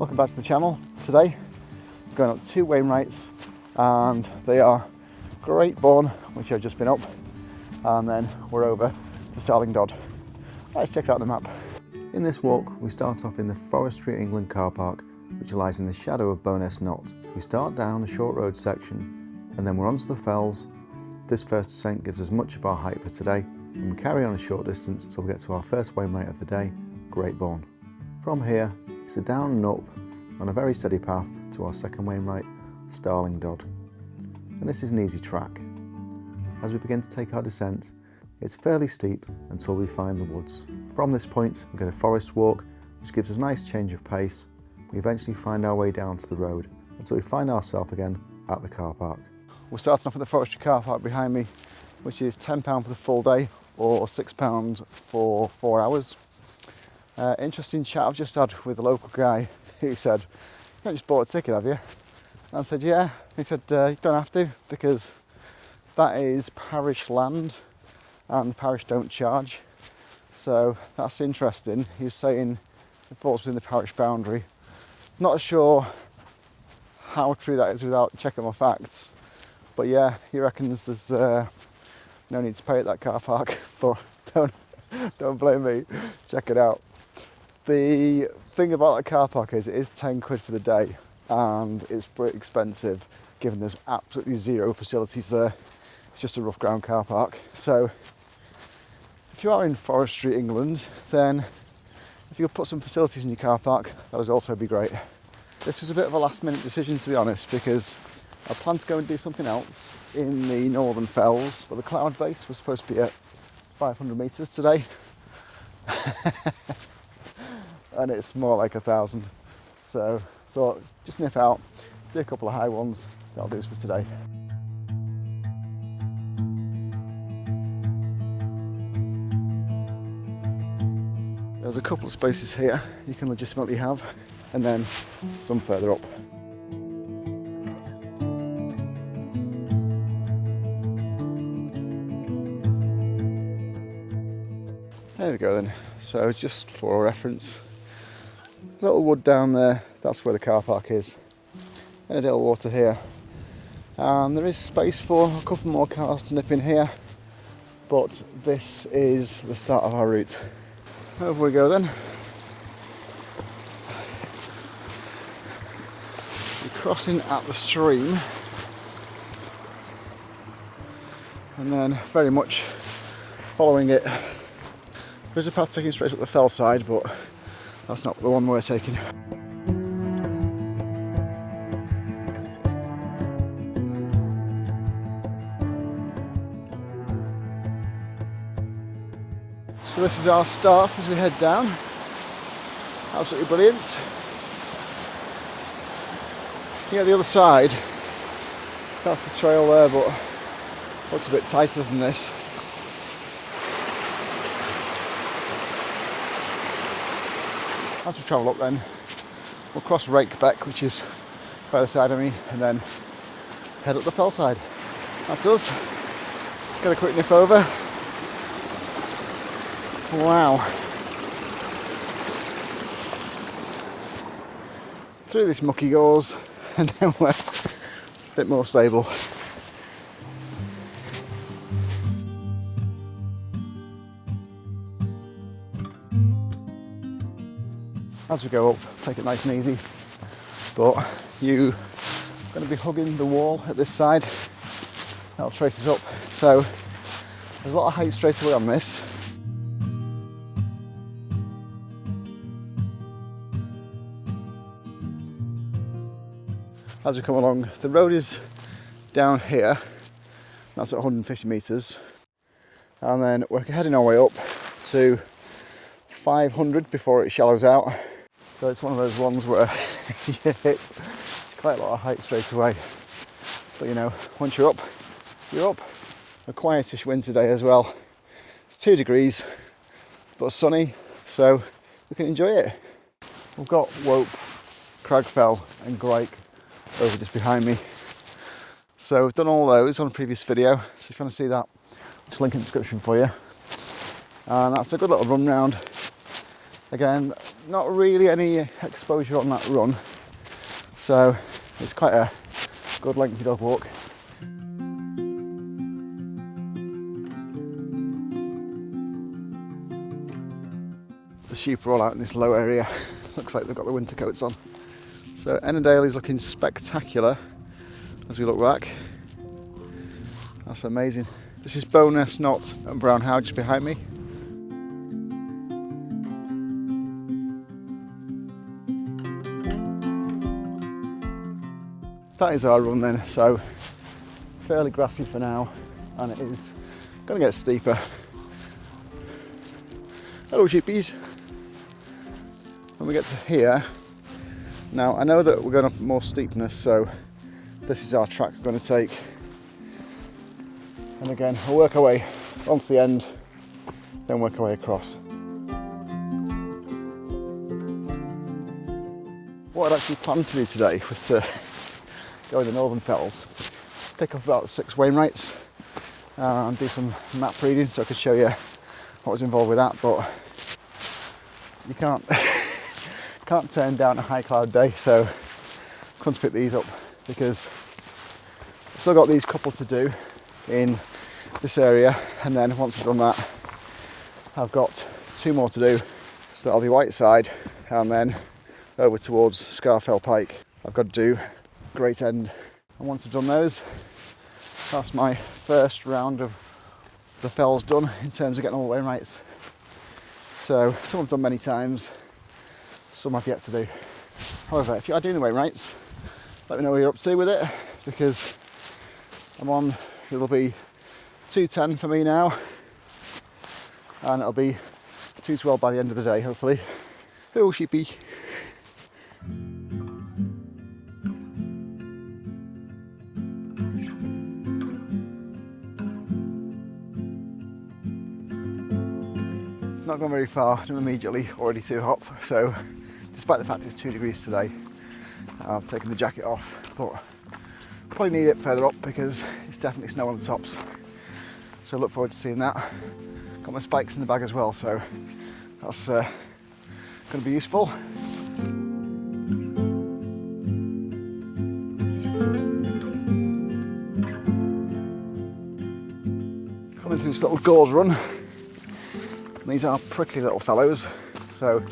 Welcome back to the channel. Today we're going up 2 Wainwrights, and they are Great Borne, which I've just been up, and then we're over to Starling Dodd. Let's check out the map. In this walk we start off in the Forestry England Car Park, which lies in the shadow of Bowness Knott. We start down a short road section and then we're onto the fells. This first ascent gives us much of our height for today, and we carry on a short distance until we get to our first Wainwright of the day, Great Borne. From here it's a down and up on a very steady path to our second Wainwright, Starling Dodd. And this is an easy track. As we begin to take our descent, it's fairly steep until we find the woods. From this point we get a forest walk, which gives us a nice change of pace. We eventually find our way down to the road until we find ourselves again at the car park. We're starting off at the Forestry Car Park behind me, which is £10 for the full day or £6 for 4 hours. Interesting chat I've just had with a local guy who said, "You just bought a ticket, have you?" And I said, "Yeah." He said, "You don't have to, because that is parish land and the parish don't charge." So that's interesting. He was saying it falls within the parish boundary. Not sure how true that is without checking my facts, but yeah, he reckons there's no need to pay at that car park, but don't blame me, check it out. The thing about that car park is it is 10 quid for the day, and it's pretty expensive given there's absolutely zero facilities there. It's just a rough ground car park. So if you are in Forestry England, then if you could put some facilities in your car park, that would also be great. This was a bit of a last minute decision, to be honest, because I planned to go and do something else in the northern fells, but the cloud base was supposed to be at 500 metres today. And it's more like 1,000. So thought, just nip out, do a couple of high ones, that'll do us for today. There's a couple of spaces here you can legitimately have, and then some further up. There we go then. So just for reference, little wood down there, that's where the car park is. Ennerdale Water here. And there is space for a couple more cars to nip in here, but this is the start of our route. Over we go then. We're crossing at the stream, and then very much following it. There's a path taking straight up the fell side, but that's not the one we're taking. So this is our start as we head down. Absolutely brilliant. Yeah, the other side, that's the trail there, but looks a bit tighter than this. As we travel up then, we'll cross Rakebeck, which is by the side of me, and then head up the fell side. That's us. Get a quick nip over. Wow. Through this mucky gorse, and then we're a bit more stable. As we go up, take it nice and easy, but you're going to be hugging the wall at this side. That'll trace us up, so there's a lot of height straight away on this. As we come along, the road is down here, that's at 150 metres, and then we're heading our way up to 500 before it shallows out. So it's one of those ones where you hit quite a lot of height straight away. But you know, once you're up, you're up. A quietish wind today as well. It's 2 degrees, but sunny, so we can enjoy it. We've got Wope, Cragfell and Great over just behind me. So we've done all those on a previous video, so if you want to see that, just link in the description for you. And that's a good little run round Again, not really any exposure on that run, so it's quite a good lengthy dog walk. The sheep are all out in this low area. Looks like they've got the winter coats on. So Ennerdale is looking spectacular as we look back. That's amazing. This is Bowness Knott and Brown Howe just behind me. That is our run then, so fairly grassy for now, and it is going to get steeper. Hello sheepies. When we get to here, now I know that we're going up more steepness, so this is our track we're going to take. And again, we'll work our way onto the end, then work our way across. What I'd actually planned to do today was to go in the Northern Fells, pick up about 6 Wainwrights and do some map reading so I could show you what was involved with that, but you can't turn down a high cloud day, so I'm going to pick these up because I've still got these couple to do in this area, and then once I've done that I've got 2 more to do, so that'll be Whiteside and then over towards Scarfell Pike. I've got to do Great End, and once I've done those, that's my first round of the fells done in terms of getting all the Wainwrights. So some I've done many times, some I've yet to do. However, if you are doing the Wainwrights, let me know what you're up to with it, because it'll be 2:10 for me now, and it'll be 2:12 by the end of the day, hopefully. Oh sheepy. Not gone very far, I'm immediately already too hot, so despite the fact it's 2 degrees today, I've taken the jacket off, but probably need it further up because it's definitely snow on the tops, so I look forward to seeing that. Got my spikes in the bag as well, so that's going to be useful. Coming through this little gorse run. These are prickly little fellows, so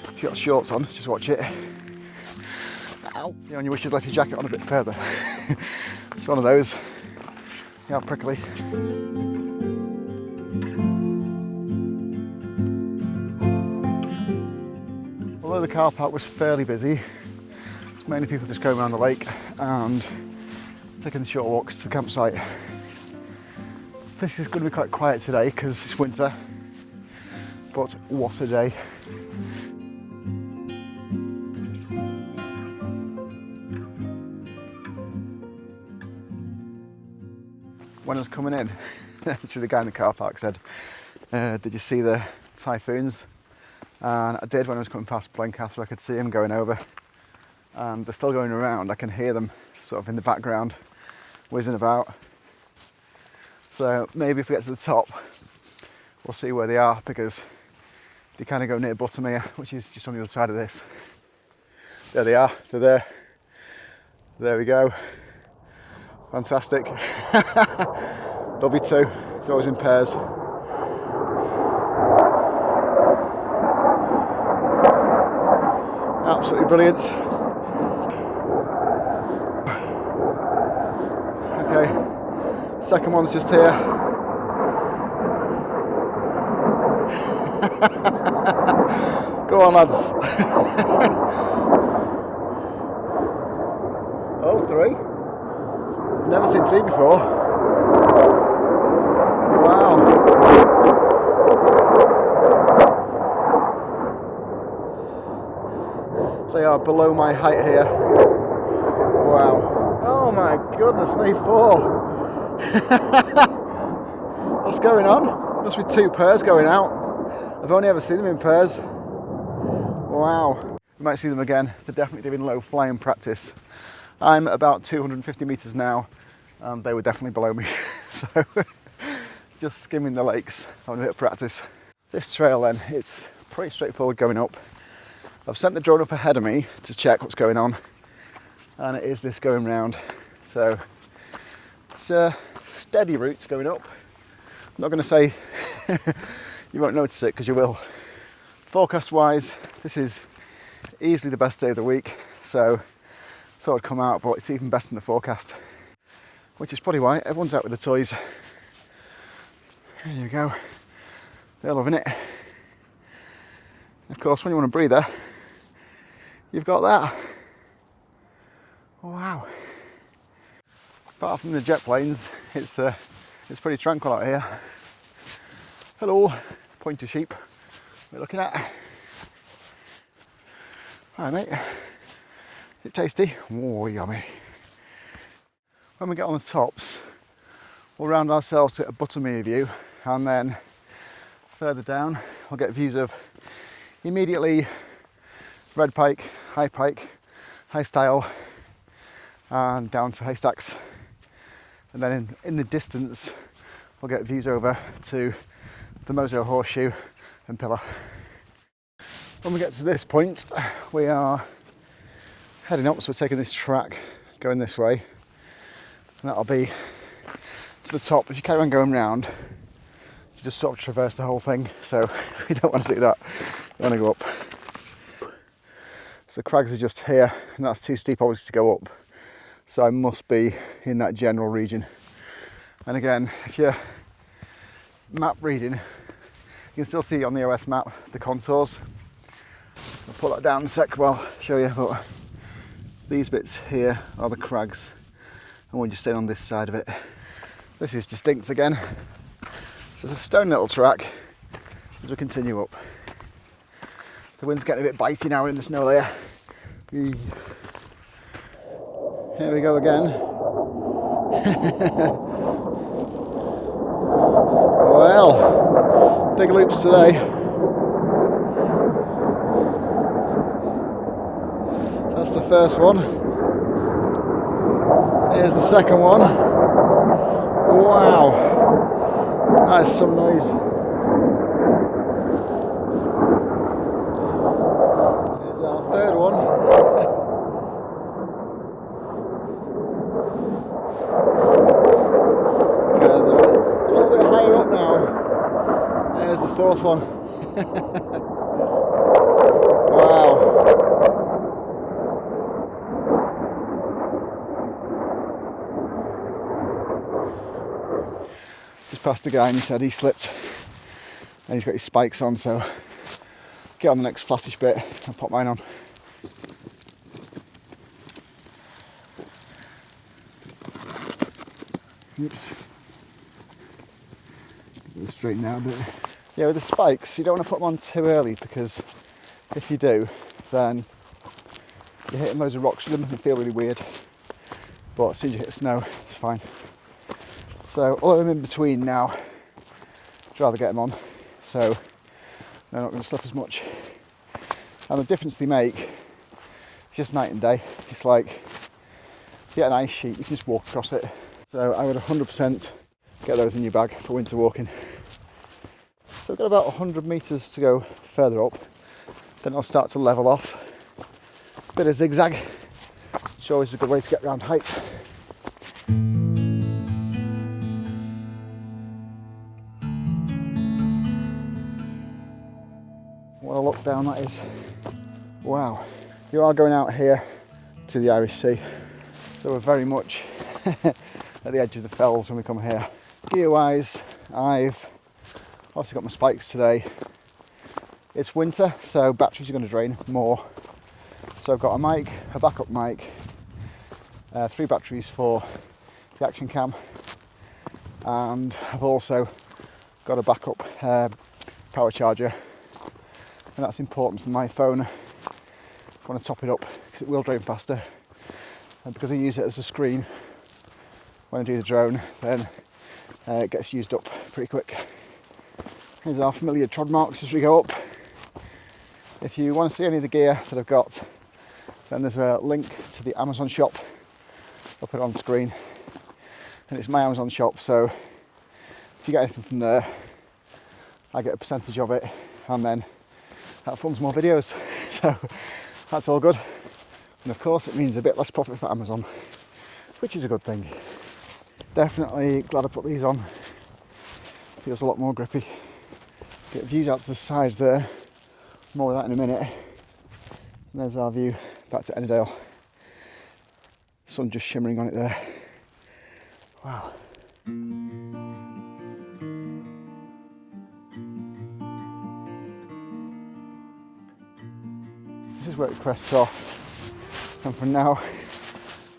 if you've got shorts on, just watch it. Ow! You know, you wish you'd left your jacket on a bit further. It's one of those. They are prickly. Although the car park was fairly busy, it's mainly people just going around the lake and taking the short walks to the campsite. This is going to be quite quiet today because it's winter. But what a day. When I was coming in, actually the guy in the car park said, did you see the typhoons? And I did. When I was coming past Blencaster, I could see them going over. And they're still going around. I can hear them sort of in the background, whizzing about. So maybe if we get to the top, we'll see where they are, because they kind of go near Buttermere, which is just on the other side of this. There they are, they're there. There we go. Fantastic. There'll be 2, they're always in pairs. Absolutely brilliant. Okay, second one's just here. Go on lads. Oh, 3? I've never seen 3 before. Wow. They are below my height here. Wow. Oh my goodness me, 4. What's going on? Must be 2 pairs going out. I've only ever seen them in pairs. Wow. You might see them again. They're definitely doing low flying practice. I'm about 250 metres now, and they were definitely below me. So just skimming the lakes, having a bit of practice. This trail then, it's pretty straightforward going up. I've sent the drone up ahead of me to check what's going on, and it is this going round. So it's a steady route going up. I'm not going to say you won't notice it, because you will. Forecast wise, this is easily the best day of the week, so I thought I'd come out, but it's even better than the forecast, which is probably why everyone's out with the toys. There you go, they're loving it. Of course, when you want a breather, you've got that. Wow. Apart from the jet planes, it's pretty tranquil out here. Hello, pointer sheep we're looking at. Alright mate, is it tasty? Oh, yummy. When we get on the tops, we'll round ourselves to a buttermere view, and then further down we'll get views of immediately Red Pike, High Stile, and down to Haystacks. And then in the distance we'll get views over to the Moso Horseshoe and Pillar. When we get to this point, we are heading up, so we're taking this track going this way, and that'll be to the top. If you carry on going round, you just sort of traverse the whole thing, so we don't want to do that. We want to go up. So the crags are just here, and that's too steep obviously to go up, so I must be in that general region. And again, if you're map reading, you can still see on the OS map the contours. I'll put that down in a sec, well, I'll show you, but these bits here are the crags, and we're just staying on this side of it. This is distinct again, so it's a stone little track as we continue up. The wind's getting a bit bitey now in the snow layer. Here we go again. Well, big loops today. That's the first one. Here's the second one. Wow, that is some noise. Here's our third one. Okay, they're a little bit higher up now. There's the fourth one. Wow. Just passed a guy and he said he slipped and he's got his spikes on, so get on the next flattish bit and pop mine on. Oops. Go straight now, but yeah, with the spikes you don't want to put them on too early, because if you do, then you're hitting loads of rocks with them and they feel really weird. But as soon as you hit snow, it's fine. So all I'm in between now, I'd rather get them on, so they're not going to slip as much. And the difference they make is just night and day. It's like, if you get an ice sheet, you can just walk across it. So I would 100% get those in your bag for winter walking. So we've got about 100 metres to go further up, then I'll start to level off. Bit of zigzag, it's always a good way to get around heights. What a look down that is. Wow. You are going out here to the Irish Sea, so we're very much at the edge of the fells when we come here. Gear wise, I've also got my spikes today. It's winter, so batteries are going to drain more. So I've got a mic, a backup mic, 3 batteries for the action cam, and I've also got a backup power charger. And that's important for my phone. I want to top it up because it will drain faster, and because I use it as a screen when I do the drone, then it gets used up pretty quick. Here's our familiar trod marks as we go up. If you want to see any of the gear that I've got, then there's a link to the Amazon shop. I'll put it on screen, and it's my Amazon shop, so if you get anything from there, I get a percentage of it, and then that funds more videos. So that's all good. And of course it means a bit less profit for Amazon, which is a good thing. Definitely glad I put these on. Feels a lot more grippy. Get views out to the side there. More of that in a minute. And there's our view back to Ennerdale. Sun just shimmering on it there. Wow. This is where it crests off. And from now,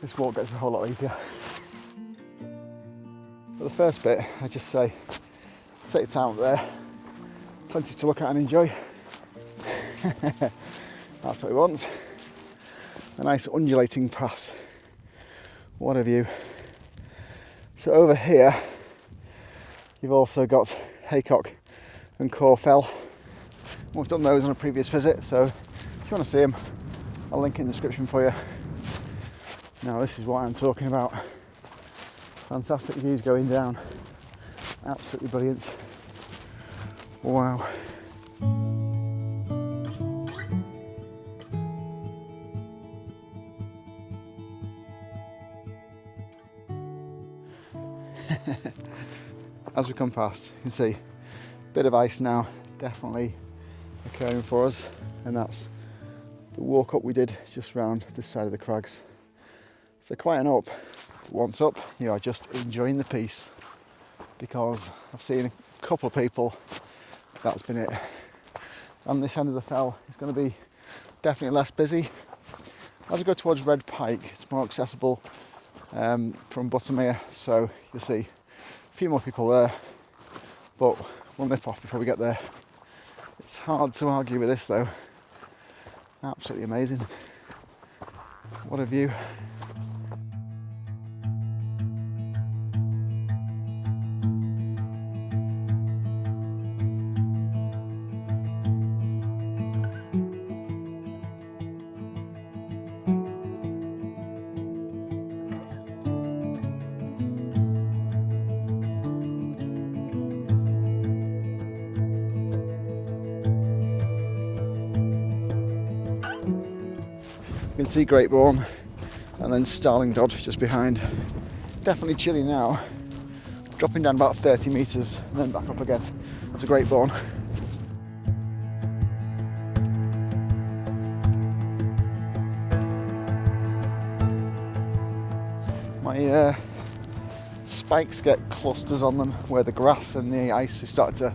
this walk gets a whole lot easier. For the first bit, I just say, take your time up there. Plenty to look at and enjoy. That's what he wants. A nice undulating path. What a view. So over here, you've also got Haycock and Corfell. We've done those on a previous visit, so if you want to see them, I'll link in the description for you. Now this is what I'm talking about. Fantastic views going down. Absolutely brilliant. Wow. As we come past, you can see a bit of ice now definitely occurring for us, and that's the walk up we did just round this side of the crags. So quite an up. Once up, you are just enjoying the peace, because I've seen a couple of people, that's been it. And this end of the fell is going to be definitely less busy. As we go towards Red Pike, it's more accessible from Buttermere, so you'll see a few more people there, but we'll nip off before we get there. It's hard to argue with this though. Absolutely amazing. What a view. You can see Great Borne and then Starling Dodd just behind. Definitely chilly now. Dropping down about 30 metres and then back up again. That's a Great Borne. My spikes get clusters on them where the grass and the ice is starting to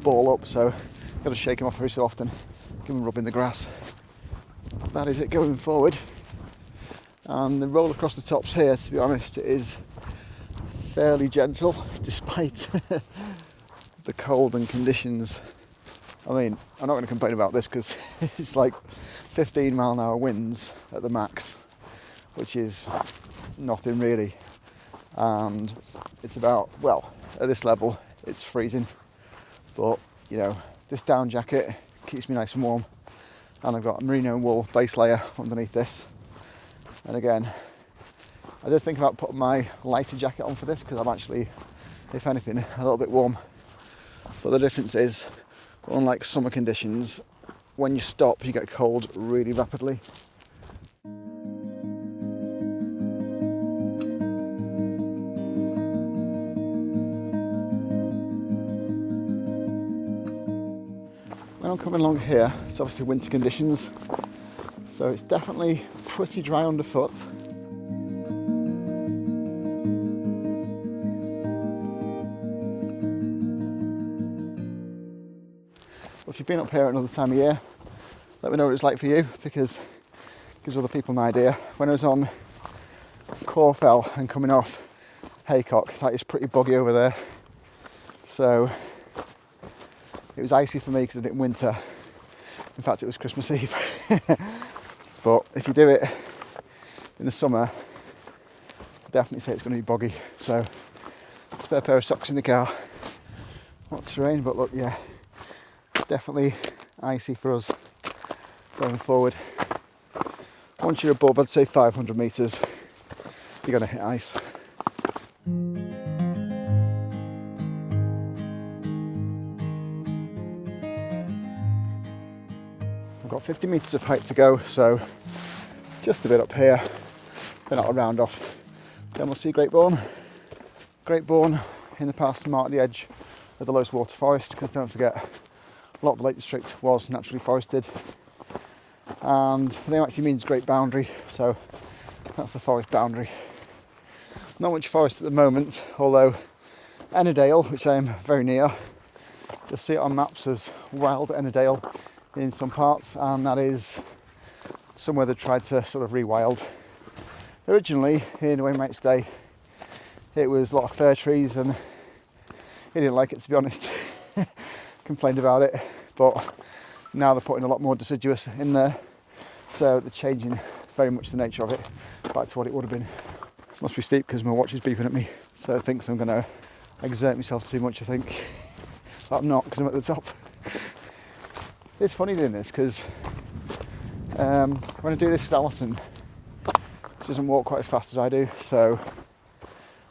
ball up, so I've got to shake them off every so often, give them a rub in the grass. That is it going forward, and the roll across the tops here, to be honest, is fairly gentle despite the cold and conditions. I mean, I'm not going to complain about this because it's like 15 mile an hour winds at the max, which is nothing really, and it's about, well, at this level it's freezing, but you know, this down jacket keeps me nice and warm. And I've got a merino wool base layer underneath this. And again, I did think about putting my lighter jacket on for this because I'm actually, if anything, a little bit warm. But the difference is, unlike summer conditions, when you stop, you get cold really rapidly. When I'm coming along here, it's obviously winter conditions, so it's definitely pretty dry underfoot. But if you've been up here at another time of year, let me know what it's like for you, because it gives other people an idea. When I was on Corfell and coming off Haycock, that is pretty boggy over there. So it was icy for me because I did it in winter. In fact, it was Christmas Eve. But if you do it in the summer, I'd definitely say it's going to be boggy. So, spare pair of socks in the car. Not terrain, but look, yeah, definitely icy for us going forward. Once you're above, I'd say 500 metres, you're going to hit ice. Got 50 metres of height to go, so just a bit up here, then I'll round off. Then we'll see Great Borne. Great Borne in the past marked the edge of the lowest water forest, because don't forget, a lot of the Lake District was naturally forested. And the name actually means Great Boundary, so that's the forest boundary. Not much forest at the moment, although Ennerdale, which I am very near, you'll see it on maps as Wild Ennerdale in some parts, and that is somewhere they tried to sort of rewild. Originally, in Wainwright's day, it was a lot of fir trees, and he didn't like it, to be honest. Complained about it, but now they're putting a lot more deciduous in there, so they're changing very much the nature of it back to what it would have been. This must be steep because my watch is beeping at me, so it thinks I'm going to exert myself too much, I think. But I'm not, because I'm at the top. It's funny doing this because when I do this with Alison, she doesn't walk quite as fast as I do, so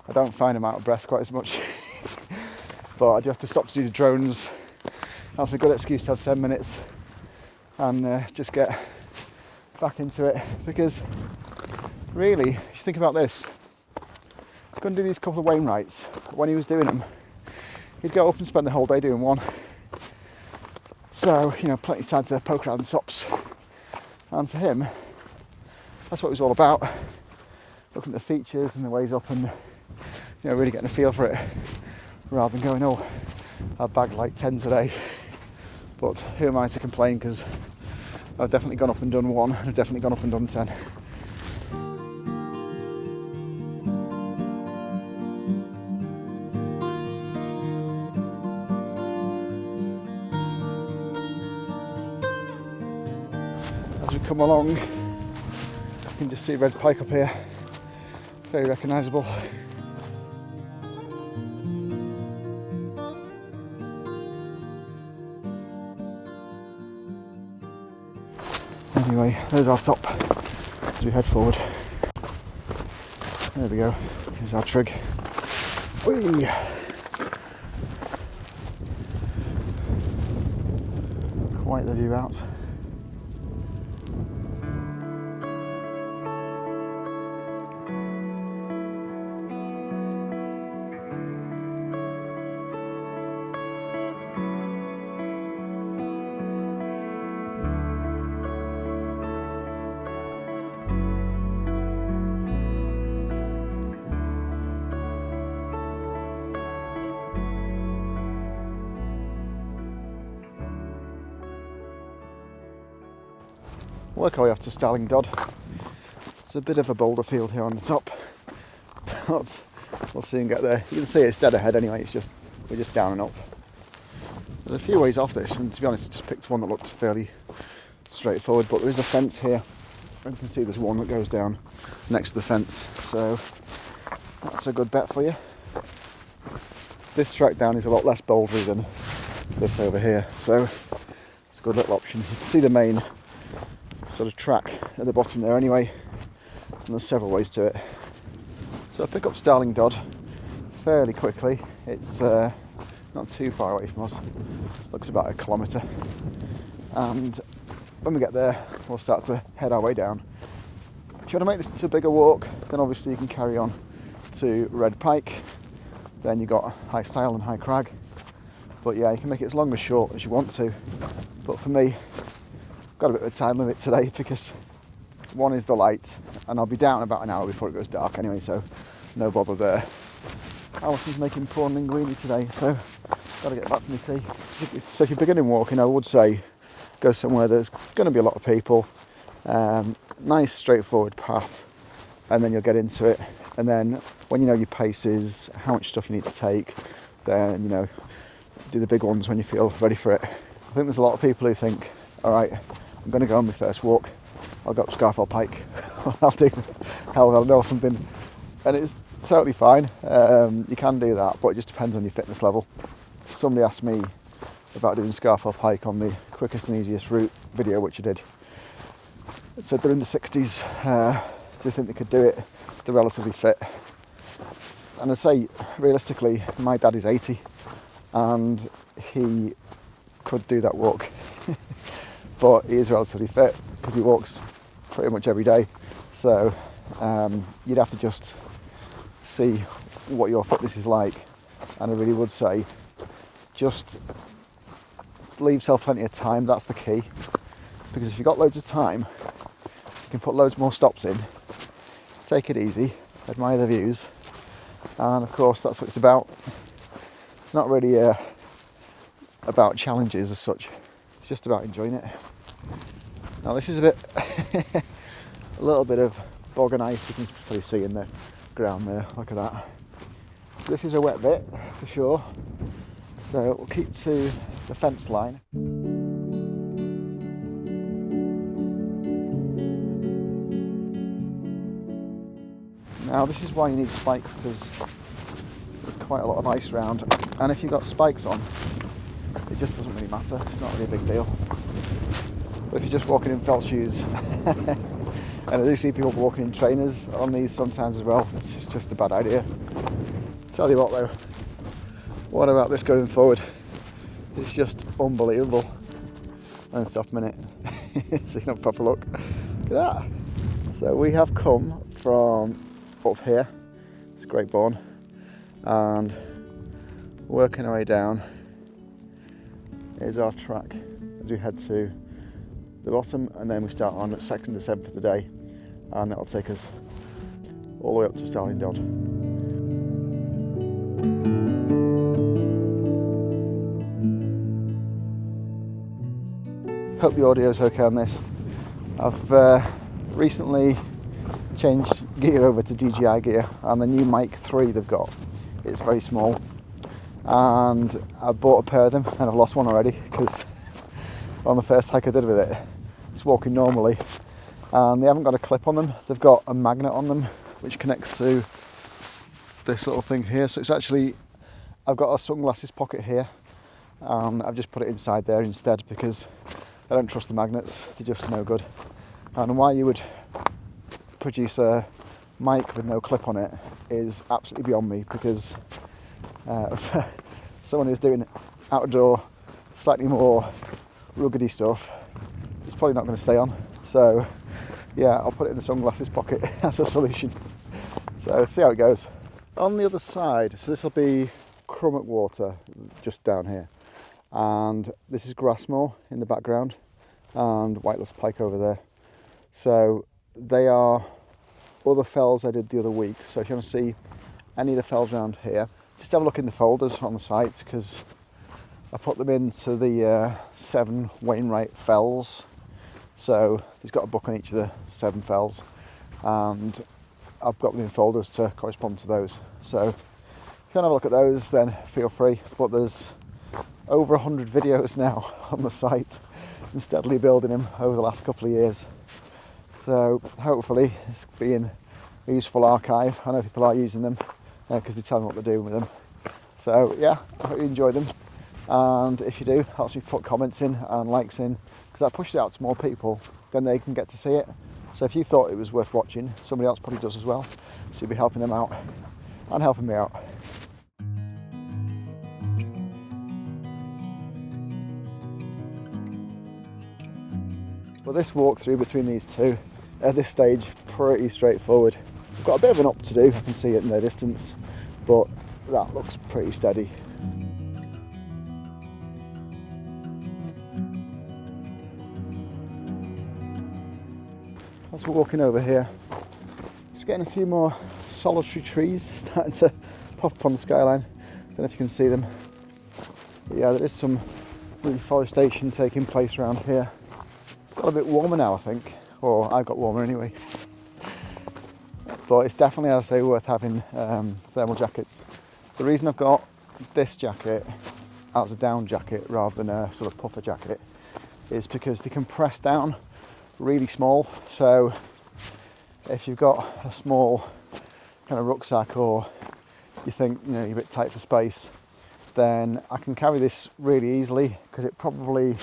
I don't find I'm out of breath quite as much. But I do have to stop to do the drones. That's a good excuse to have 10 minutes and just get back into it, because really, if you think about this, I'm going to do these couple of Wainwrights. When he was doing them, he'd go up and spend the whole day doing one. So, you know, plenty of time to poke around the tops. And to him, that's what it was all about. Looking at the features and the ways up, and, you know, really getting a feel for it, rather than going, oh, I bagged like 10 today. But who am I to complain, because I've definitely gone up and done one, and I've definitely gone up and done 10. As we come along, you can just see red pike up here, very recognisable. Anyway, there's our top as we head forward. There we go, here's our trig. Whee! Quite the view out. Work our way up to Starling Dodd. It's a bit of a boulder field here on the top, but we'll soon get there. You can see it's dead ahead anyway, we're just down and up. There's a few ways off this, and to be honest I just picked one that looked fairly straightforward, but there is a fence here, and you can see there's one that goes down next to the fence, so that's a good bet for you. This track down is a lot less bouldery than this over here, so it's a good little option. You can see the main sort of track at the bottom there anyway, and there's several ways to it. So I pick up Starling Dodd fairly quickly. It's not too far away from us, looks about 1 kilometre, and when we get there we'll start to head our way down. If you want to make this into a bigger walk, then obviously you can carry on to Red Pike, then you've got High Stile and High Crag, but yeah, you can make it as long or short as you want to. But for me, got a bit of a time limit today, because one is the light, and I'll be down about an hour before it goes dark anyway, so no bother there. Alison's making prawn linguine today, so got to get back to my tea. So if you're beginning walking, I would say go somewhere there's going to be a lot of people, nice straightforward path, and then you'll get into it. And then when you know your paces, how much stuff you need to take, then, you know, do the big ones when you feel ready for it. I think there's a lot of people who think, all right, I'm going to go on my first walk, I'll go up Scarfell Pike, I'll do Hell or something, and it's totally fine. You can do that, but it just depends on your fitness level. Somebody asked me about doing Scarfell Pike on the quickest and easiest route video, which I did. It said they're in the 60s, do you think they could do it? They're relatively fit. And I say, realistically, my dad is 80 and he could do that walk. but he is relatively fit because he walks pretty much every day. So you'd have to just see what your fitness is like, and I really would say just leave yourself plenty of time. That's the key, because if you've got loads of time, you can put loads more stops in, take it easy, admire the views, and of course that's what it's about. It's not really about challenges as such, it's just about enjoying it. Now this is a little bit of bog and ice, you can probably see in the ground there, look at that. This is a wet bit for sure, so we'll keep to the fence line. Now this is why you need spikes, because there's quite a lot of ice around, and if you've got spikes on, it just doesn't really matter, it's not really a big deal. But if you're just walking in felt shoes, and I do see people walking in trainers on these sometimes as well, which is just a bad idea. Tell you what though, what about this going forward? It's just unbelievable. And stop a minute, so you can have a proper look. Look at that. So we have come from up here, it's Great Borne, and working our way down is our track as we head to the bottom, and then we start on at second ascent for the day, and that'll take us all the way up to Starling Dodd. Hope the audio's okay on this. I've recently changed gear over to DJI gear, and the new Mic 3 they've got, it's very small, and I bought a pair of them and I've lost one already, because on the first hike I did with it, it's walking normally, and they haven't got a clip on them, they've got a magnet on them which connects to this little thing here. So it's actually, I've got a sunglasses pocket here, and I've just put it inside there instead because I don't trust the magnets, they're just no good. And why you would produce a mic with no clip on it is absolutely beyond me, because someone who's doing outdoor, slightly more ruggedy stuff, it's probably not going to stay on. So yeah, I'll put it in the sunglasses pocket as a solution. So see how it goes. On the other side, so this will be Crummock Water just down here, and this is Grassmoor in the background, and Whiteless Pike over there. So they are other fells I did the other week. So if you want to see any of the fells around here, just have a look in the folders on the site, because I put them into the 7 Wainwright fells. So he's got a book on each of the 7 fells, and I've got them in folders to correspond to those. So if you want to have a look at those, then feel free. But there's over 100 videos now on the site, and steadily building them over the last couple of years. So hopefully it's being a useful archive. I know people are using them because they tell me what they're doing with them. So yeah, I hope you enjoy them, and if you do, helps me put comments in and likes in, because that pushes it out to more people, then they can get to see it. So if you thought it was worth watching, somebody else probably does as well, so you'll be helping them out and helping me out. Well, this walkthrough between these two at this stage, pretty straightforward. I've got a bit of an up to do, I can see it in the distance, but that looks pretty steady. As we're walking over here, just getting a few more solitary trees starting to pop up on the skyline. Don't know if you can see them. But yeah, there is some reforestation taking place around here. It's got a bit warmer now, I think, or I got warmer anyway. But it's definitely, as I say, worth having thermal jackets. The reason I've got this jacket as a down jacket rather than a sort of puffer jacket is because they can press down really small. So if you've got a small kind of rucksack, or you think you're a bit tight for space, then I can carry this really easily, because it probably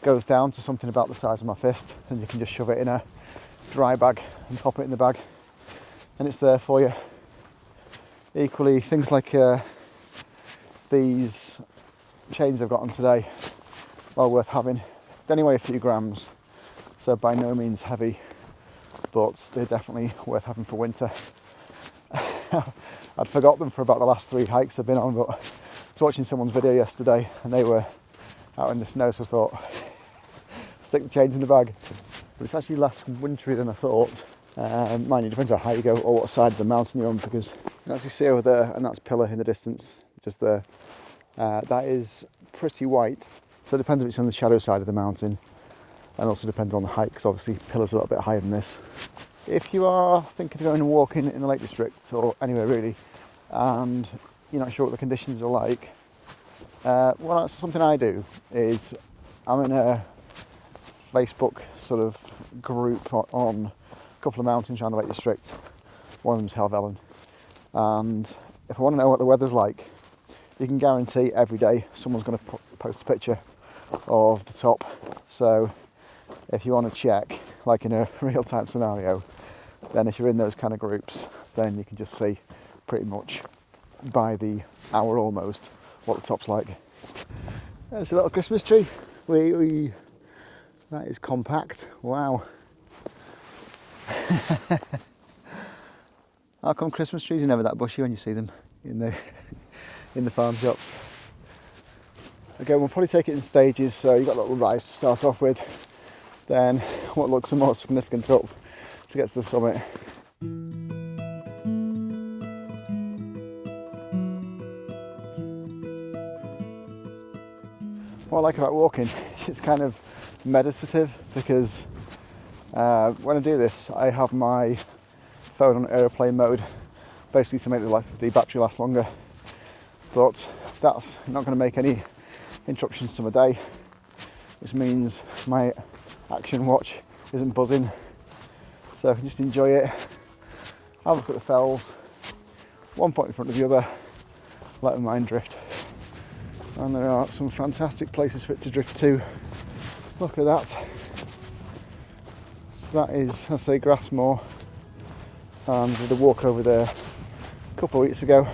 goes down to something about the size of my fist, and you can just shove it in a dry bag and pop it in the bag, and it's there for you. Equally, things like these chains I've got on today are worth having, They only weigh a few grams, so by no means heavy, but they're definitely worth having for winter. I'd forgot them for about the last 3 hikes I've been on, but I was watching someone's video yesterday and they were out in the snow, so I thought, stick the chains in the bag. But it's actually less wintry than I thought. Mind you, it depends on how you go or what side of the mountain you're on, because you can actually see over there, and that's Pillar in the distance, just there. That is pretty white, so it depends if it's on the shadow side of the mountain, and also depends on the hike, because obviously Pillar's a little bit higher than this. If you are thinking of going and walking in the Lake District, or anywhere really, and you're not sure what the conditions are like, well, that's something I do, is I'm in a Facebook sort of group on a couple of mountains around the Lake District. One of them's Helvellyn, and if I want to know what the weather's like, you can guarantee every day someone's going to post a picture of the top. So if you want to check, like in a real-time scenario, then if you're in those kind of groups, then you can just see pretty much by the hour almost what the top's like. There's a little Christmas tree. That is compact. Wow. How come Christmas trees are never that bushy when you see them in the farm shops? Again, we'll probably take it in stages, so you've got a little rise to start off with, then what looks a more significant up to get to the summit. What I like about walking, it's kind of meditative, because when I do this, I have my phone on aeroplane mode, basically to make the battery last longer. But that's not going to make any interruptions to my day, which means my action watch isn't buzzing. So I can just enjoy it, have a look at the fells, one foot in front of the other, let my mind drift. And there are some fantastic places for it to drift to. Look at that. So that is, I say, Grassmoor. And we did a walk over there a couple of weeks ago.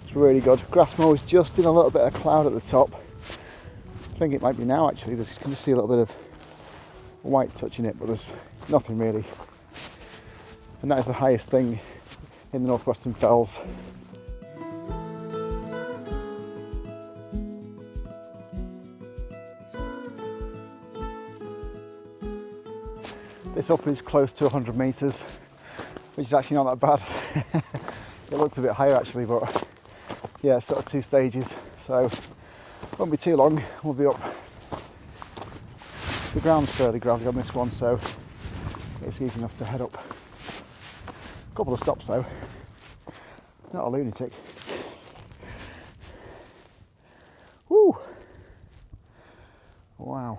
It's really good. Grassmoor is just in a little bit of cloud at the top. I think it might be now actually. You can just see a little bit of white touching it, but there's nothing really. And that is the highest thing in the Northwestern Fells. This up is close to 100 metres, which is actually not that bad. It looks a bit higher actually, but yeah, sort of 2 stages, so won't be too long, we'll be up. The ground's fairly gravelly on this one, so it's easy enough to head up. A couple of stops though, not a lunatic. Woo! Wow.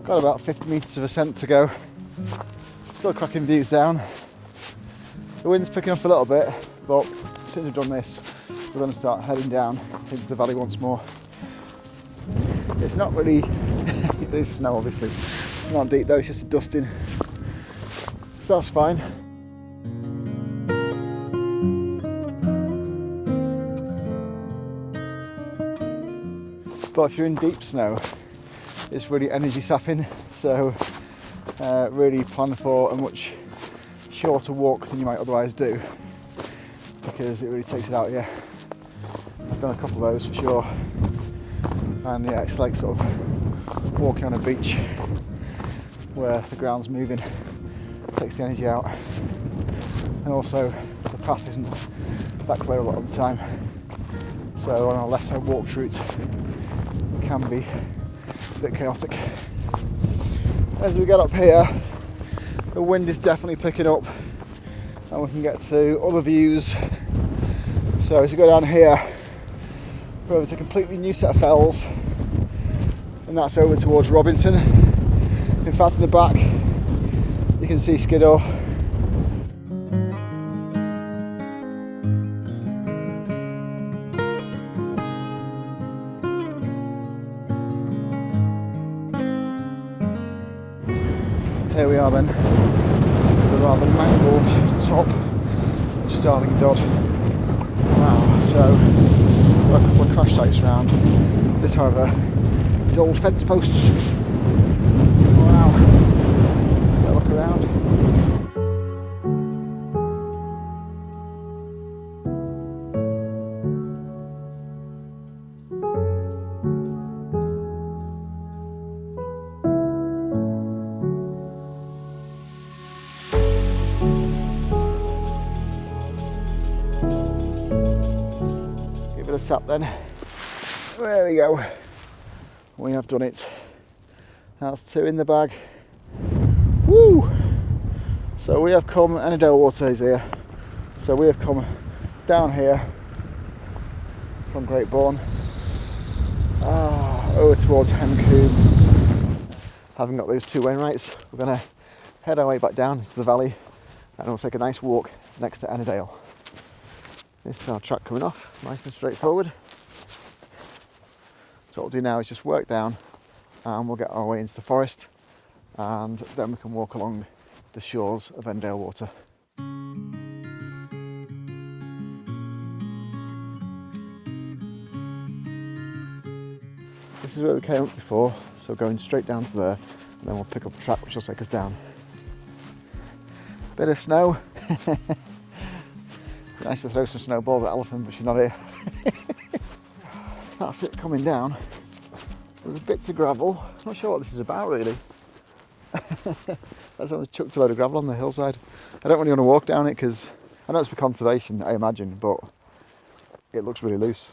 Got about 50 metres of ascent to go. Still cracking views down. The wind's picking up a little bit, but as soon as we've done this, we're going to start heading down into the valley once more. It's not really, there's snow obviously, it's not deep though, it's just a dusting, so that's fine. But if you're in deep snow, it's really energy sapping, so really plan for a much shorter walk than you might otherwise do, because it really takes it out of you. I've done a couple of those for sure, and yeah, it's like sort of walking on a beach where the ground's moving, it takes the energy out, and also the path isn't that clear a lot of the time, so on a lesser walked route it can be a bit chaotic. As we get up here, the wind is definitely picking up and we can get to other views. So as we go down here, we're over to a completely new set of fells, and that's over towards Robinson. In fact, in the back you can see Skiddaw. Here we are then, the rather mangled top Starling Dodd. Wow, so there are a couple of crash sites around. This, however, is old fence posts. Wow, let's get a look around. Give it a tap then. There we go. We have done it. That's 2 in the bag. Woo! So we have come, Ennerdale Water is here. So we have come down here from Great Borne over towards Hemcombe. Having got those 2 Wainwrights, we're going to head our way back down into the valley and we'll take a nice walk next to Ennerdale. This is our track coming off, nice and straightforward. So what we'll do now is just work down and we'll get our way into the forest and then we can walk along the shores of Ennerdale Water. This is where we came up before, so going straight down to there and then we'll pick up a track which will take us down. Bit of snow. Nice to throw some snowballs at Alison, but she's not here. That's it coming down. So there's bits of gravel. Not sure what this is about really. That's someone's chucked a load of gravel on the hillside. I don't really want to walk down it because I know it's for conservation, I imagine, but it looks really loose.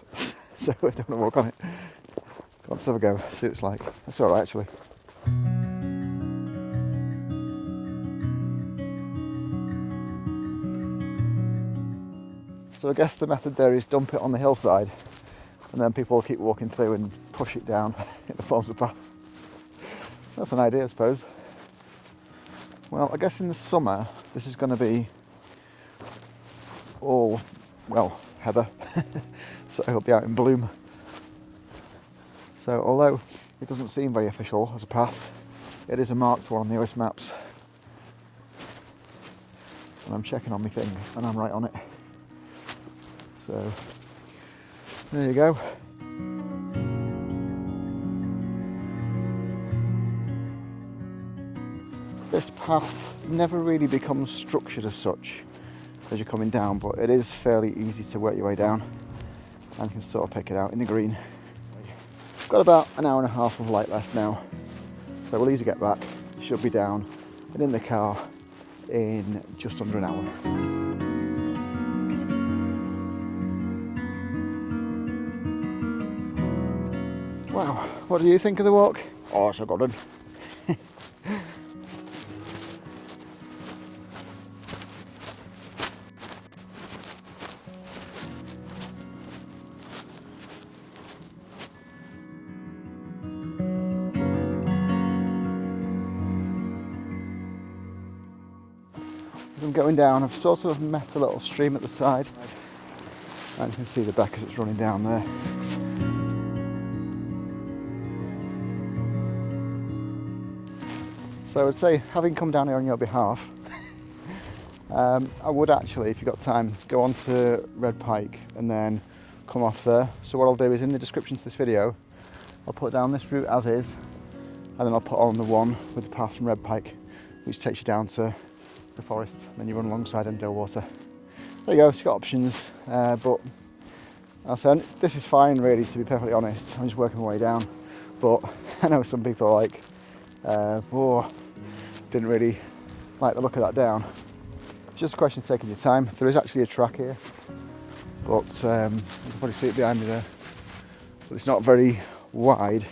So I don't want to walk on it. Let's have a go, see what it's like. That's alright actually. So I guess the method there is dump it on the hillside and then people will keep walking through and push it down. It forms a path. That's an idea, I suppose. Well, I guess in the summer this is going to be all, well, heather. So it'll be out in bloom. So although it doesn't seem very official as a path, it is a marked one on the OS maps. And I'm checking on my thing and I'm right on it. So there you go. This path never really becomes structured as such as you're coming down, but it is fairly easy to work your way down and you can sort of pick it out in the green. Got about an hour and a half of light left now, so we'll easily get back. Should be down and in the car in just under an hour. Wow, what do you think of the walk? Oh, it's a good one. As I'm going down, I've sort of met a little stream at the side and you can see the beck as it's running down there. So I would say, having come down here on your behalf, I would actually, if you've got time, go on to Red Pike and then come off there. So what I'll do is in the description to this video, I'll put down this route as is, and then I'll put on the one with the path from Red Pike, which takes you down to the forest, and then you run alongside Ennerdale Water. There you go, it's got options, but I'll say this is fine really, to be perfectly honest. I'm just working my way down, but I know some people are like, didn't really like the look of that down. It's just a question of taking your time. There is actually a track here, but you can probably see it behind me there. But it's not very wide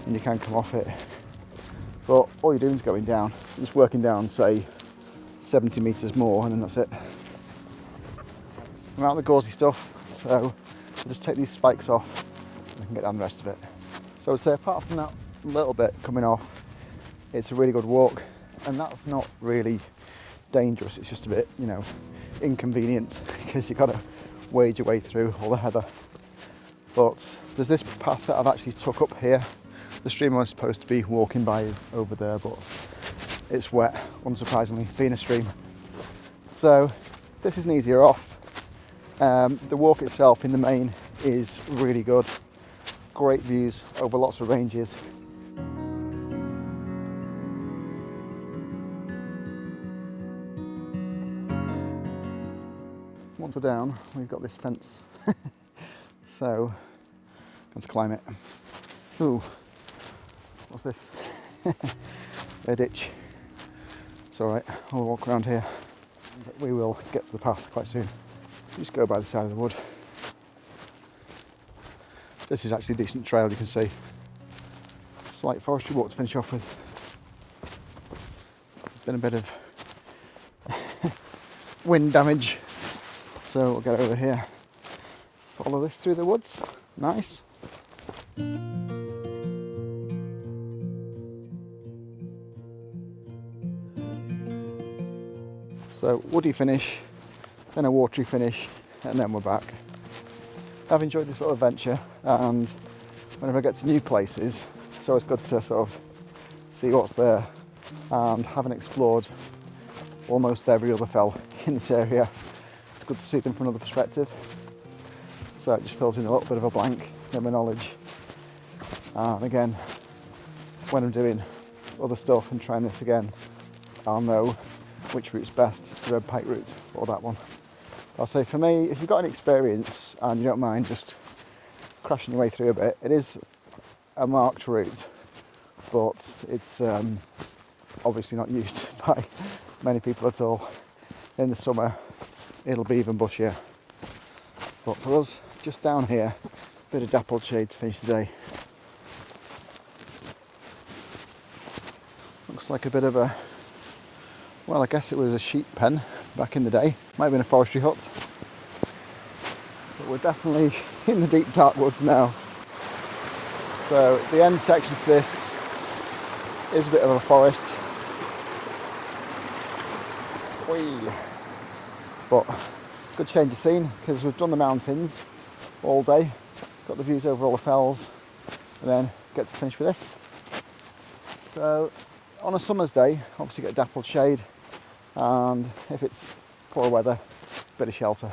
and you can come off it. But all you're doing is going down. So just working down, say, 70 metres more and then that's it. I'm out of the gauzy stuff, so I'll just take these spikes off and I can get down the rest of it. So I'd say apart from that little bit coming off, it's a really good walk, and that's not really dangerous, it's just a bit, you know, inconvenient because you've got to wade your way through all the heather. But there's this path that I've actually took up here. The stream I was supposed to be walking by is over there, but it's wet, unsurprisingly, being a stream. So This is an easier off. The walk itself in the main is really good. Great views over lots of ranges. Once we're down, we've got this fence. So, going to climb it. Ooh, what's this? A ditch. It's alright, I'll walk around here. We will get to the path quite soon. Just go by the side of the wood. This is actually a decent trail, you can see. It's like forestry walk to finish off with. There's been a bit of wind damage, so we'll get over here. Follow this through the woods. Nice. So woody finish, then a watery finish, and then we're back. I've enjoyed this little adventure, and whenever I get to new places, it's always good to sort of see what's there. And having explored almost every other fell in this area, it's good to see them from another perspective. So it just fills in a little bit of a blank in my knowledge. And again, when I'm doing other stuff and trying this again, I'll know which route's best, the red pike route or that one. I'll say for me, if you've got any experience and you don't mind just crashing your way through a bit, it is a marked route, but it's obviously not used by many people at all. In the summer, it'll be even bushier. But for us, just down here, a bit of dappled shade to finish the day. Looks like a bit of a, well, I guess it was a sheep pen back in the day. Might have been a forestry hut. But we're definitely in the deep dark woods now. So the end section to this is a bit of a forest. Whee! But good change of scene, because we've done the mountains all day, got the views over all the fells, and then get to finish with this. So on a summer's day, obviously get dappled shade, and if it's poor weather, a bit of shelter.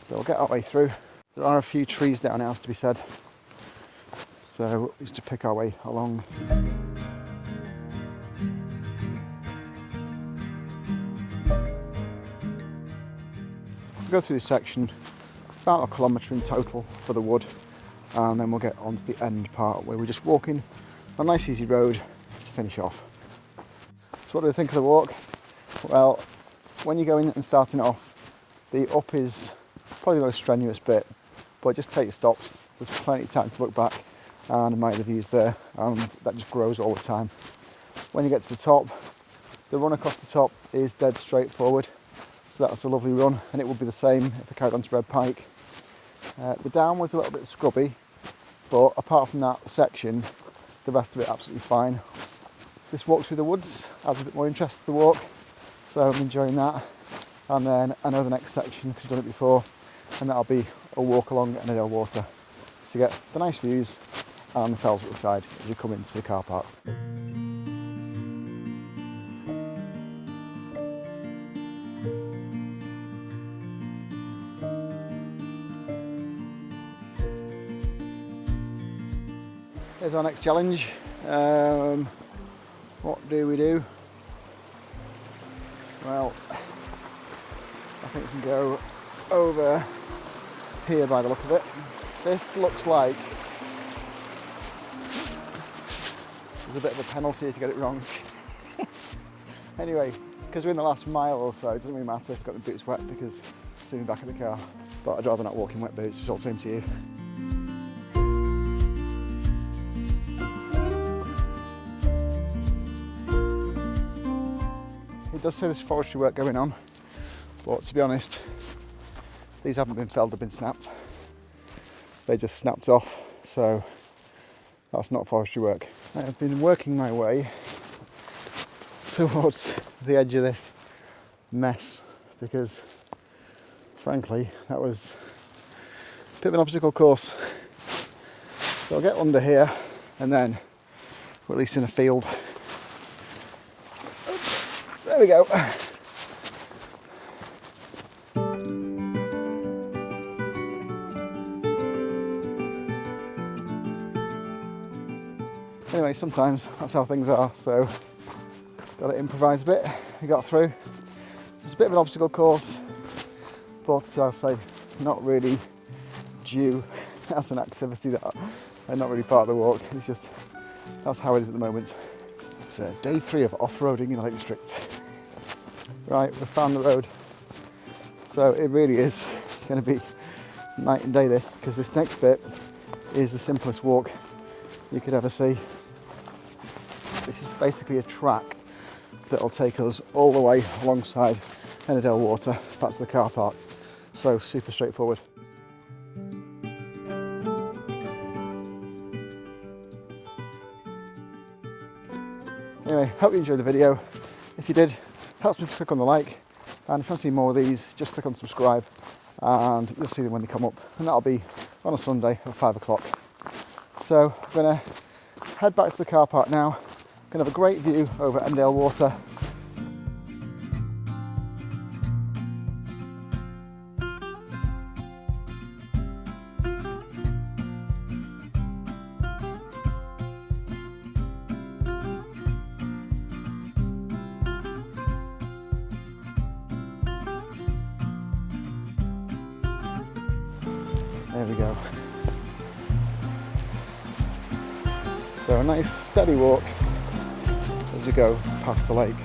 So we'll get our way through. There are a few trees down here, has to be said, so we used to pick our way along. We'll go through this section, about a kilometre in total for the wood, and then we'll get on to the end part where we're just walking a nice easy road to finish off. So what do I think of the walk? Well, when you're going and starting off, the up is probably the most strenuous bit, but just take your stops. There's plenty of time to look back and admire the views there, and that just grows all the time. When you get to the top, the run across the top is dead straightforward, so that's a lovely run, and it would be the same if I carried on to Red Pike. The down was a little bit scrubby, but apart from that section, the rest of it absolutely fine. This walk through the woods adds a bit more interest to the walk, so I'm enjoying that. And then I know the next section, because I've done it before, and that'll be a walk along Ennerdale Water. So you get the nice views and the fells at the side as you come into the car park. Here's our next challenge. What do we do? Well, I think we can go over here by the look of it. This looks like there's a bit of a penalty if you get it wrong. Anyway, because we're in the last mile or so, it doesn't really matter if I've got the boots wet because I'm soon back at the car. But I'd rather not walk in wet boots, it's all the same to you. It does say there's forestry work going on, but to be honest, these haven't been felled, they've been snapped. They just snapped off, so that's not forestry work. I've been working my way towards the edge of this mess because, frankly, that was a bit of an obstacle course. So I'll get under here and then release in a field. There we go. Anyway, sometimes that's how things are, so got to improvise a bit. We got through. It's a bit of an obstacle course, but I'll say not really due as an activity that and not really part of the walk. It's just that's how it is at the moment. It's day 3 of off-roading in the Lake District. Right, we've found the road. So it really is going to be night and day this, because this next bit is the simplest walk you could ever see. This is basically a track that'll take us all the way alongside Ennerdale Water back to the car park. So super straightforward. Anyway, hope you enjoyed the video. If you did, helps me to click on the like, and if you want to see more of these, just click on subscribe and you'll see them when they come up, and that'll be on a Sunday at 5 o'clock. So I'm going to head back to the car park now. Going to have a great view over Ennerdale Water. There we go. So a nice steady walk as we go past the lake.